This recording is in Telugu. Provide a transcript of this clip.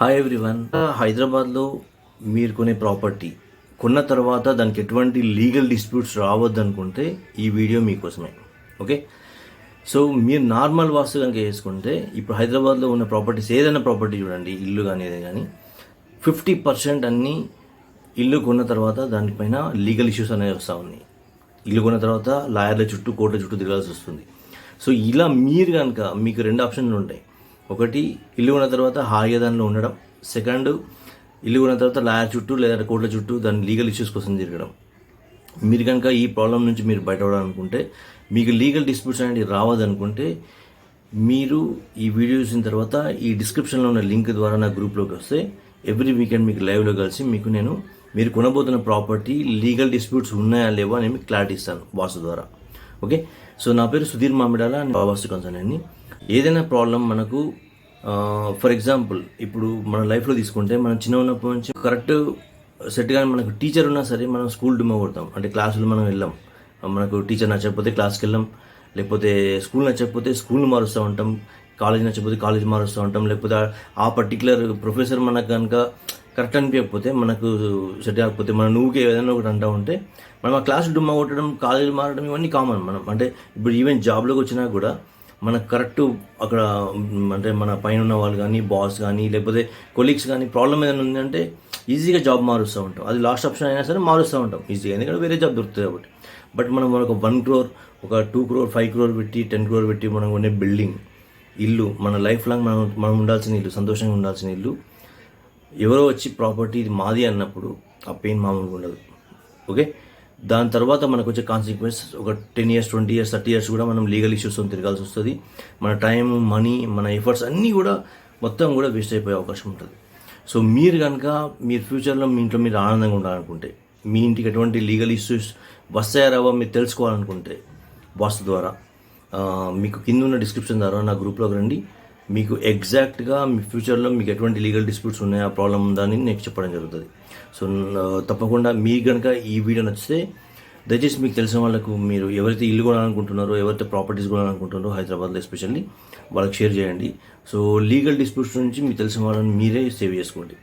Hi everyone. హైదరాబాద్లో మీరు కొనే ప్రాపర్టీ కొన్న తర్వాత దానికి ఎటువంటి లీగల్ డిస్ప్యూట్స్ రావద్దు అనుకుంటే ఈ వీడియో మీకోసమే. ఓకే, సో మీరు నార్మల్ వాస్తు కనుక వేసుకుంటే ఇప్పుడు హైదరాబాద్లో ఉన్న ప్రాపర్టీస్ ఏదైనా ప్రాపర్టీ చూడండి, ఇల్లు కానీ ఏదైనా కానీ 50% అన్నీ ఇల్లు కొన్న తర్వాత దానిపైన లీగల్ ఇష్యూస్ అనేవి వస్తూ ఉన్నాయి. ఇల్లు కొన్న తర్వాత లాయర్ల చుట్టూ కోర్టుల చుట్టూ తిరగాల్సి వస్తుంది. సో ఇలా మీరు కనుక మీకు 2 ఆప్షన్లు ఉంటాయి. ఒకటి, ఇల్లు కొన్న తర్వాత హాయిగా దానిలో ఉండడం. సెకండ్, ఇల్లు కొన్న తర్వాత లాయర్ చుట్టూ లేదా కోర్టుల చుట్టూ దాని లీగల్ ఇష్యూస్ కోసం తిరగడం. మీరు కనుక ఈ ప్రాబ్లం నుంచి మీరు బయటపడాలనుకుంటే, మీకు లీగల్ డిస్ప్యూట్స్ అనేవి రావద్దనుకుంటే, మీరు ఈ వీడియో చూసిన తర్వాత ఈ డిస్క్రిప్షన్లో ఉన్న లింక్ ద్వారా నా గ్రూప్లోకి వస్తే ఎవ్రీ వీకెండ్ మీకు లైవ్లో కలిసి మీరు కొనబోతున్న ప్రాపర్టీ లీగల్ డిస్ప్యూట్స్ ఉన్నాయా లేవా అని మీకు క్లారిటీ ఇస్తాను వాస్తు ద్వారా. ఓకే, సో నా పేరు సుధీర్ మామిడాల, వాస్తు కన్సల్టెంట్ అండి. ఏదైనా ప్రాబ్లం మనకు ఫర్ ఎగ్జాంపుల్ ఇప్పుడు మన లైఫ్లో తీసుకుంటే మనం చిన్న ఉన్నప్పటి నుంచి కరెక్ట్ సెట్గా మనకు టీచర్ ఉన్నా సరే మనం స్కూల్ డుమ్మా కొడతాం. అంటే క్లాసులు మనం వెళ్ళాం, మనకు టీచర్ నచ్చకపోతే క్లాస్కి వెళ్ళాం, లేకపోతే స్కూల్ నచ్చకపోతే స్కూల్ మారుస్తూ ఉంటాం, కాలేజ్ నచ్చకపోతే కాలేజ్ మారుస్తూ ఉంటాం, లేకపోతే ఆ పర్టికులర్ ప్రొఫెసర్ మనకు కనుక కరెక్ట్ అనిపించకపోతే, మనకు సెట్ కాకపోతే మన నువ్వుకి ఏదైనా ఒకటి అంటూ ఉంటే మనం ఆ క్లాస్ డుమ్మా కొట్టడం, కాలేజీలు మారడం ఇవన్నీ కామన్. మనం అంటే ఇప్పుడు ఈవెన్ జాబ్లోకి వచ్చినా కూడా మనకు కరెక్ట్ అక్కడ అంటే మన పైన ఉన్న వాళ్ళు కానీ, బాస్ కానీ, లేకపోతే కొలీగ్స్ కానీ ప్రాబ్లం ఏదైనా ఉందంటే ఈజీగా జాబ్ మారుస్తూ ఉంటాం. అది లాస్ట్ ఆప్షన్ అయినా సరే మారుస్తూ ఉంటాం ఈజీగా, ఎందుకంటే వేరే జాబ్ దొరుకుతుంది కాబట్టి. బట్ మనం ఒక 1 crore, ఒక 2 crore, 5 crore పెట్టి, 10 crore పెట్టి మనం కొనే బిల్డింగ్, ఇల్లు, మన లైఫ్ లాంగ్ మనం ఉండాల్సిన ఇల్లు, సంతోషంగా ఉండాల్సిన ఇల్లు, ఎవరో వచ్చి ప్రాపర్టీ ఇది మాది అన్నప్పుడు ఆ పెయిన్ మామూలుగా ఉండదు. ఓకే, దాని తర్వాత మనకు వచ్చే కాన్సిక్వెన్స్ ఒక 10 years, 20 years, 30 years కూడా మనం లీగల్ ఇష్యూస్తో తిరగాల్సి వస్తుంది. మన టైం, మనీ, మన ఎఫర్ట్స్ అన్నీ కూడా మొత్తం కూడా వేస్ట్ అయిపోయే అవకాశం ఉంటుంది. సో మీరు కనుక మీరు ఫ్యూచర్లో మీ ఇంట్లో మీరు ఆనందంగా ఉండాలనుకుంటే, మీ ఇంటికి ఎటువంటి లీగల్ ఇష్యూస్ వస్తాయా రావో మీరు తెలుసుకోవాలనుకుంటే వాస్తు ద్వారా మీకు కింద ఉన్న డిస్క్రిప్షన్ ద్వారా నా గ్రూప్లోకి రండి. మీకు ఎగ్జాక్ట్గా మీ ఫ్యూచర్లో మీకు ఎటువంటి లీగల్ డిస్ప్యూట్స్ ఉన్నాయో ఆ ప్రాబ్లం ఉందా అని నేను చెప్పడం జరుగుతుంది. సో తప్పకుండా మీకు కనుక ఈ వీడియో నచ్చితే దయచేసి మీకు తెలిసిన వాళ్ళకు, మీరు ఎవరైతే ఇల్లు కొనాలనుకుంటున్నారో, ఎవరైతే ప్రాపర్టీస్ కొనాలనుకుంటున్నారో హైదరాబాద్లో ఎస్పెషల్లీ వాళ్ళకి షేర్ చేయండి. సో లీగల్ డిస్ప్యూట్స్ నుంచి మీకు తెలిసిన వాళ్ళని మీరే సేవ్ చేసుకోండి.